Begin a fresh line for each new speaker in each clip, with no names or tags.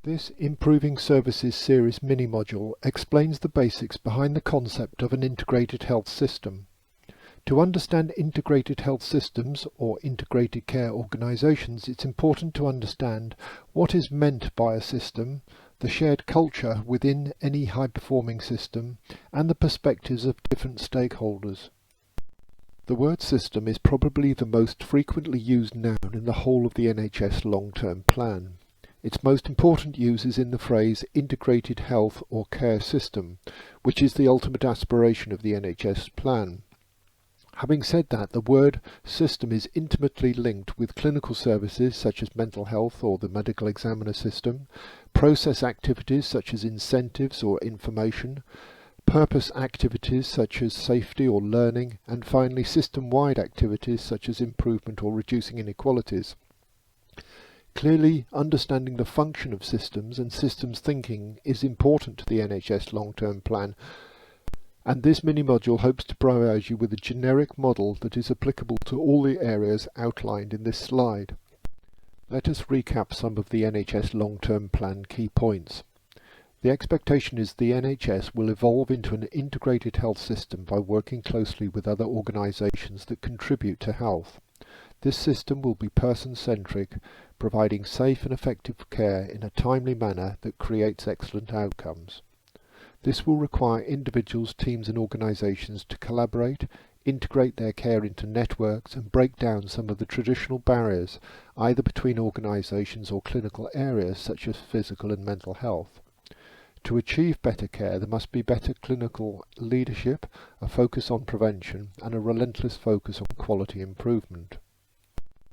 This Improving Services series mini-module explains the basics behind the concept of an integrated health system. To understand integrated health systems or integrated care organizations, it's important to understand what is meant by a system, the shared culture within any high-performing system, and the perspectives of different stakeholders. The word system is probably the most frequently used noun in the whole of the NHS long-term plan. Its most important use is in the phrase integrated health or care system, which is the ultimate aspiration of the NHS plan. Having said that, the word system is intimately linked with clinical services such as mental health or the medical examiner system, process activities such as incentives or information, purpose activities such as safety or learning, and finally system-wide activities such as improvement or reducing inequalities. Clearly, understanding the function of systems and systems thinking is important to the NHS long-term plan, and this mini-module hopes to provide you with a generic model that is applicable to all the areas outlined in this slide. Let us recap some of the NHS long-term plan key points. The expectation is the NHS will evolve into an integrated health system by working closely with other organisations that contribute to health. This system will be person-centric, providing safe and effective care in a timely manner that creates excellent outcomes. This will require individuals, teams and organisations to collaborate, integrate their care into networks and break down some of the traditional barriers, either between organisations or clinical areas such as physical and mental health. To achieve better care, there must be better clinical leadership, a focus on prevention and a relentless focus on quality improvement.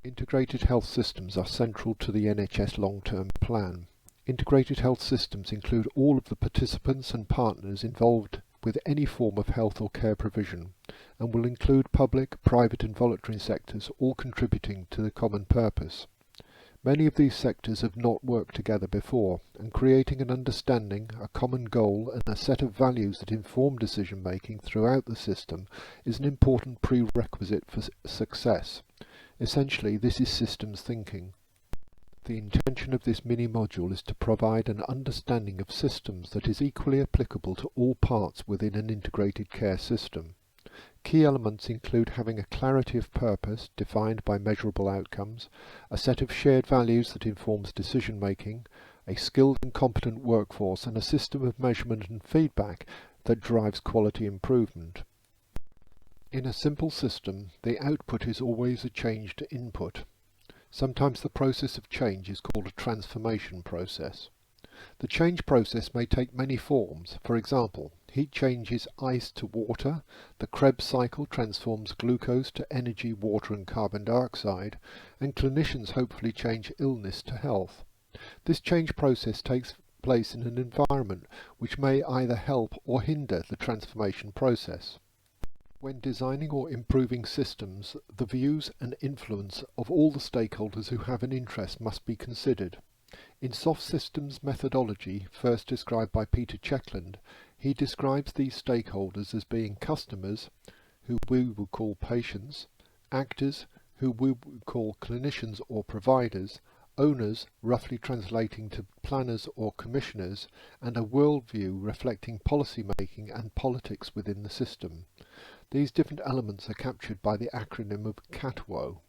Integrated health systems are central to the NHS long-term plan. Integrated health systems include all of the participants and partners involved with any form of health or care provision, and will include public, private and voluntary sectors, all contributing to the common purpose. Many of these sectors have not worked together before, and creating an understanding, a common goal and a set of values that inform decision making throughout the system is an important prerequisite for success. Essentially, this is systems thinking. The intention of this mini-module is to provide an understanding of systems that is equally applicable to all parts within an integrated care system. Key elements include having a clarity of purpose defined by measurable outcomes, a set of shared values that informs decision making, a skilled and competent workforce, and a system of measurement and feedback that drives quality improvement. In a simple system, the output is always a change to input. Sometimes the process of change is called a transformation process. The change process may take many forms. For example, heat changes ice to water, the Krebs cycle transforms glucose to energy, water and carbon dioxide, and clinicians hopefully change illness to health. This change process takes place in an environment which may either help or hinder the transformation process. When designing or improving systems, the views and influence of all the stakeholders who have an interest must be considered. In soft systems methodology, first described by Peter Checkland, he describes these stakeholders as being customers, who we would call patients, actors, who we would call clinicians or providers, owners, roughly translating to planners or commissioners, and a worldview reflecting policy making and politics within the system. These different elements are captured by the acronym of CATWO.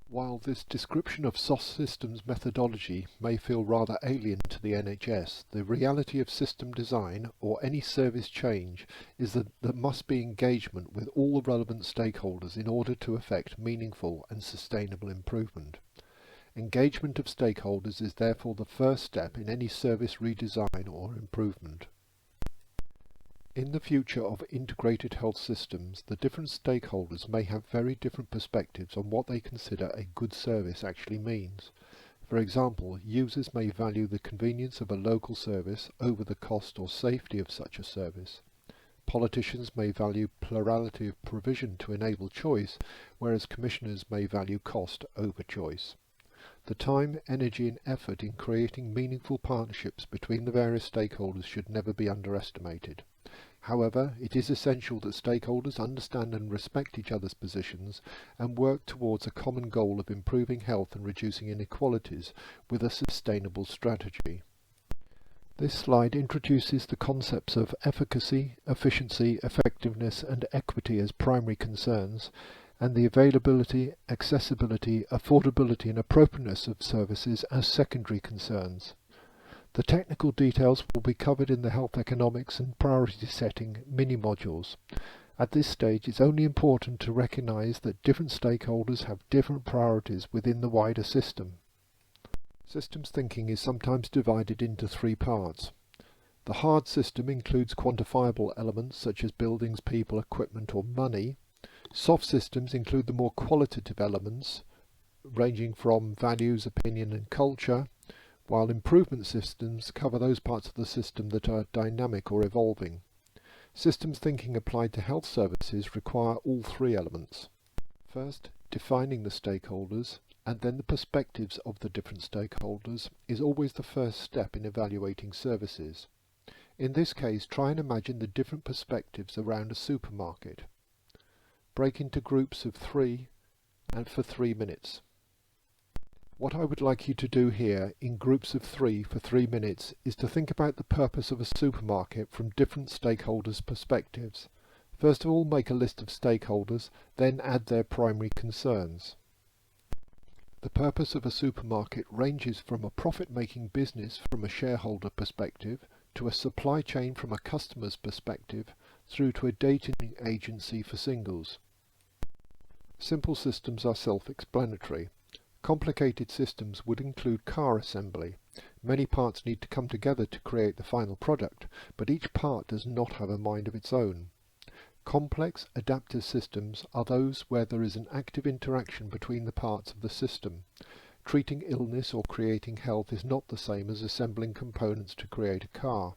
While this description of soft systems methodology may feel rather alien to the NHS, the reality of system design or any service change is that there must be engagement with all the relevant stakeholders in order to effect meaningful and sustainable improvement. Engagement of stakeholders is therefore the first step in any service redesign or improvement. In the future of integrated health systems, the different stakeholders may have very different perspectives on what they consider a good service actually means. For example, users may value the convenience of a local service over the cost or safety of such a service. Politicians may value plurality of provision to enable choice, whereas commissioners may value cost over choice. The time, energy and effort in creating meaningful partnerships between the various stakeholders should never be underestimated. However, it is essential that stakeholders understand and respect each other's positions and work towards a common goal of improving health and reducing inequalities with a sustainable strategy. This slide introduces the concepts of efficacy, efficiency, effectiveness and equity as primary concerns, and the availability, accessibility, affordability and appropriateness of services as secondary concerns. The technical details will be covered in the health economics and priority setting mini-modules. At this stage, it's only important to recognise that different stakeholders have different priorities within the wider system. Systems thinking is sometimes divided into three parts. The hard system includes quantifiable elements such as buildings, people, equipment or money. Soft systems include the more qualitative elements ranging from values, opinion and culture, while improvement systems cover those parts of the system that are dynamic or evolving. Systems thinking applied to health services require all three elements. First, defining the stakeholders and then the perspectives of the different stakeholders is always the first step in evaluating services. In this case, try and imagine the different perspectives around a supermarket. Break into groups of 3 and for 3 minutes. What I would like you to do here in groups of 3 for 3 minutes is to think about the purpose of a supermarket from different stakeholders' perspectives. First of all, make a list of stakeholders, then add their primary concerns. The purpose of a supermarket ranges from a profit-making business from a shareholder perspective, to a supply chain from a customer's perspective, through to a dating agency for singles. Simple systems are self-explanatory. Complicated systems would include car assembly. Many parts need to come together to create the final product, but each part does not have a mind of its own. Complex, adaptive systems are those where there is an active interaction between the parts of the system. Treating illness or creating health is not the same as assembling components to create a car.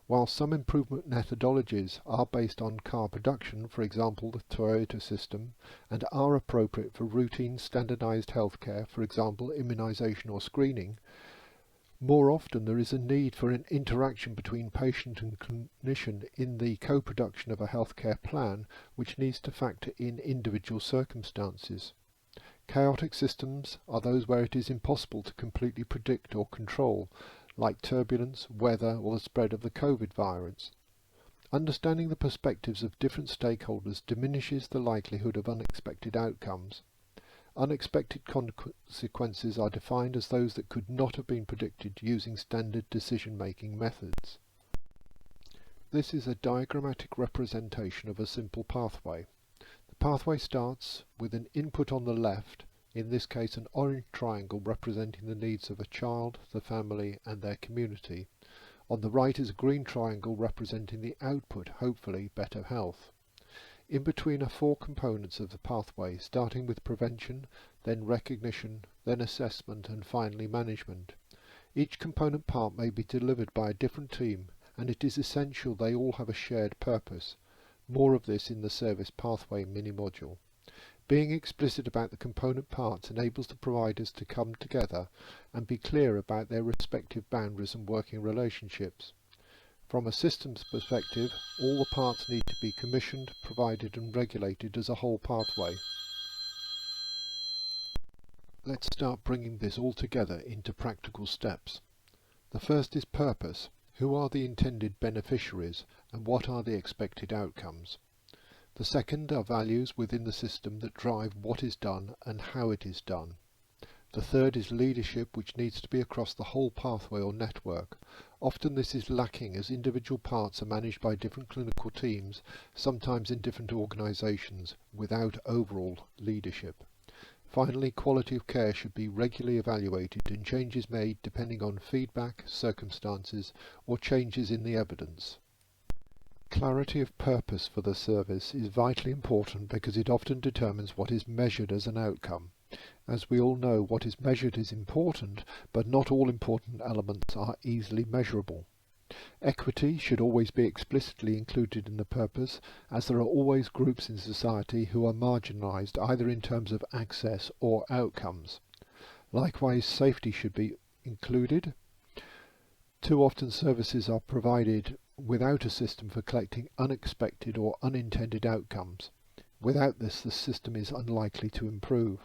While some improvement methodologies are based on car production, for example the Toyota system, and are appropriate for routine standardized healthcare, for example immunization or screening, more often there is a need for an interaction between patient and clinician in the co-production of a healthcare plan, which needs to factor in individual circumstances. Chaotic systems are those where it is impossible to completely predict or control, like turbulence, weather or the spread of the COVID virus. Understanding the perspectives of different stakeholders diminishes the likelihood of unexpected outcomes. Unexpected consequences are defined as those that could not have been predicted using standard decision-making methods. This is a diagrammatic representation of a simple pathway. The pathway starts with an input on the left, in this case an orange triangle representing the needs of a child, the family and their community. On the right is a green triangle representing the output, hopefully better health. In between are 4 components of the pathway, starting with prevention, then recognition, then assessment and finally management. Each component part may be delivered by a different team, and it is essential they all have a shared purpose. More of this in the service pathway mini-module. Being explicit about the component parts enables the providers to come together and be clear about their respective boundaries and working relationships. From a systems perspective, all the parts need to be commissioned, provided and regulated as a whole pathway. Let's start bringing this all together into practical steps. The first is purpose. Who are the intended beneficiaries and what are the expected outcomes? The second are values within the system that drive what is done and how it is done. The third is leadership, which needs to be across the whole pathway or network. Often this is lacking as individual parts are managed by different clinical teams, sometimes in different organisations, without overall leadership. Finally, quality of care should be regularly evaluated and changes made depending on feedback, circumstances or changes in the evidence. Clarity of purpose for the service is vitally important because it often determines what is measured as an outcome. As we all know, what is measured is important, but not all important elements are easily measurable. Equity should always be explicitly included in the purpose, as there are always groups in society who are marginalised either in terms of access or outcomes. Likewise, safety should be included. Too often services are provided without a system for collecting unexpected or unintended outcomes. Without this, the system is unlikely to improve.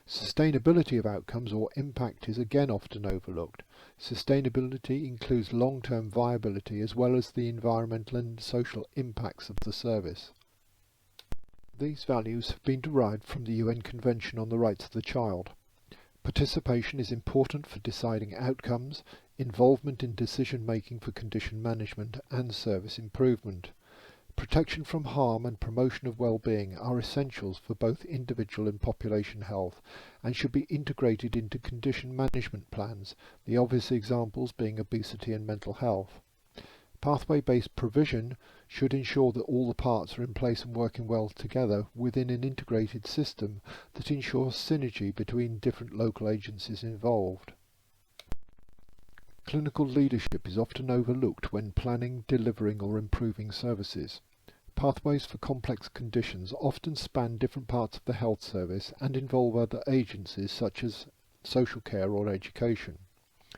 Sustainability of outcomes or impact is again often overlooked. Sustainability includes long-term viability as well as the environmental and social impacts of the service. These values have been derived from the UN Convention on the Rights of the Child. Participation is important for deciding outcomes, involvement in decision-making for condition management and service improvement. Protection from harm and promotion of well-being are essentials for both individual and population health and should be integrated into condition management plans, the obvious examples being obesity and mental health. Pathway-based provision should ensure that all the parts are in place and working well together within an integrated system that ensures synergy between different local agencies involved. Clinical leadership is often overlooked when planning, delivering or improving services. Pathways for complex conditions often span different parts of the health service and involve other agencies such as social care or education.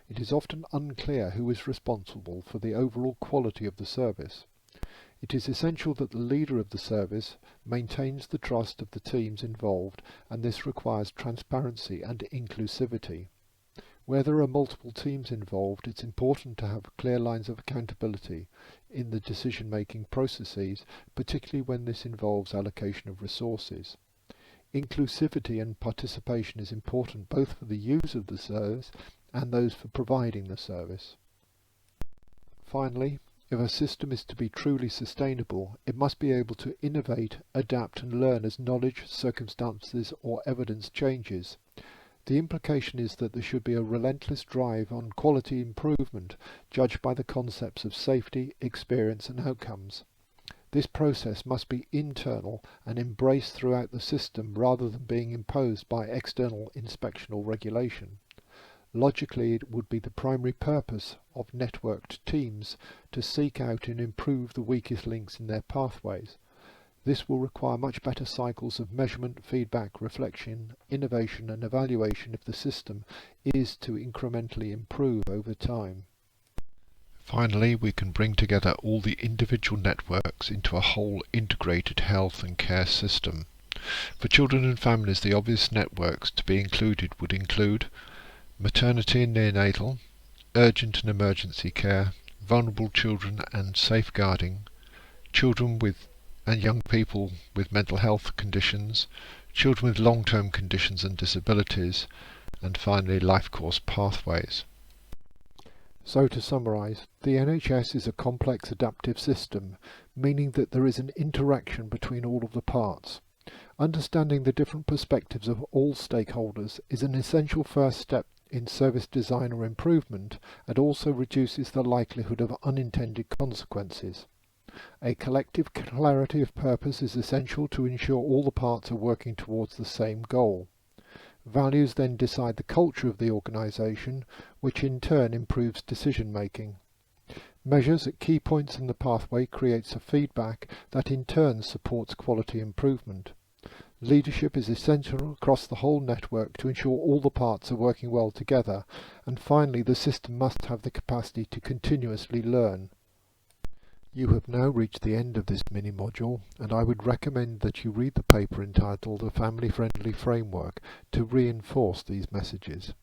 It is often unclear who is responsible for the overall quality of the service. It is essential that the leader of the service maintains the trust of the teams involved, and this requires transparency and inclusivity. Where there are multiple teams involved, it's important to have clear lines of accountability in the decision-making processes, particularly when this involves allocation of resources. Inclusivity and participation is important both for the user of the service and those for providing the service. Finally, if a system is to be truly sustainable, it must be able to innovate, adapt and learn as knowledge, circumstances or evidence changes. The implication is that there should be a relentless drive on quality improvement, judged by the concepts of safety, experience and outcomes. This process must be internal and embraced throughout the system rather than being imposed by external inspection or regulation. Logically, it would be the primary purpose of networked teams to seek out and improve the weakest links in their pathways. This will require much better cycles of measurement, feedback, reflection, innovation and evaluation if the system is to incrementally improve over time.
Finally, we can bring together all the individual networks into a whole integrated health and care system. For children and families, the obvious networks to be included would include maternity and neonatal, urgent and emergency care, vulnerable children and safeguarding, children with and young people with mental health conditions, children with long-term conditions and disabilities, and finally life course pathways.
So to summarise, the NHS is a complex adaptive system, meaning that there is an interaction between all of the parts. Understanding the different perspectives of all stakeholders is an essential first step in service design or improvement, and also reduces the likelihood of unintended consequences. A collective clarity of purpose is essential to ensure all the parts are working towards the same goal. Values then decide the culture of the organisation, which in turn improves decision making. Measures at key points in the pathway creates a feedback that in turn supports quality improvement. Leadership is essential across the whole network to ensure all the parts are working well together, and finally the system must have the capacity to continuously learn. You have now reached the end of this mini-module, and I would recommend that you read the paper entitled A Family-Friendly Framework to reinforce these messages.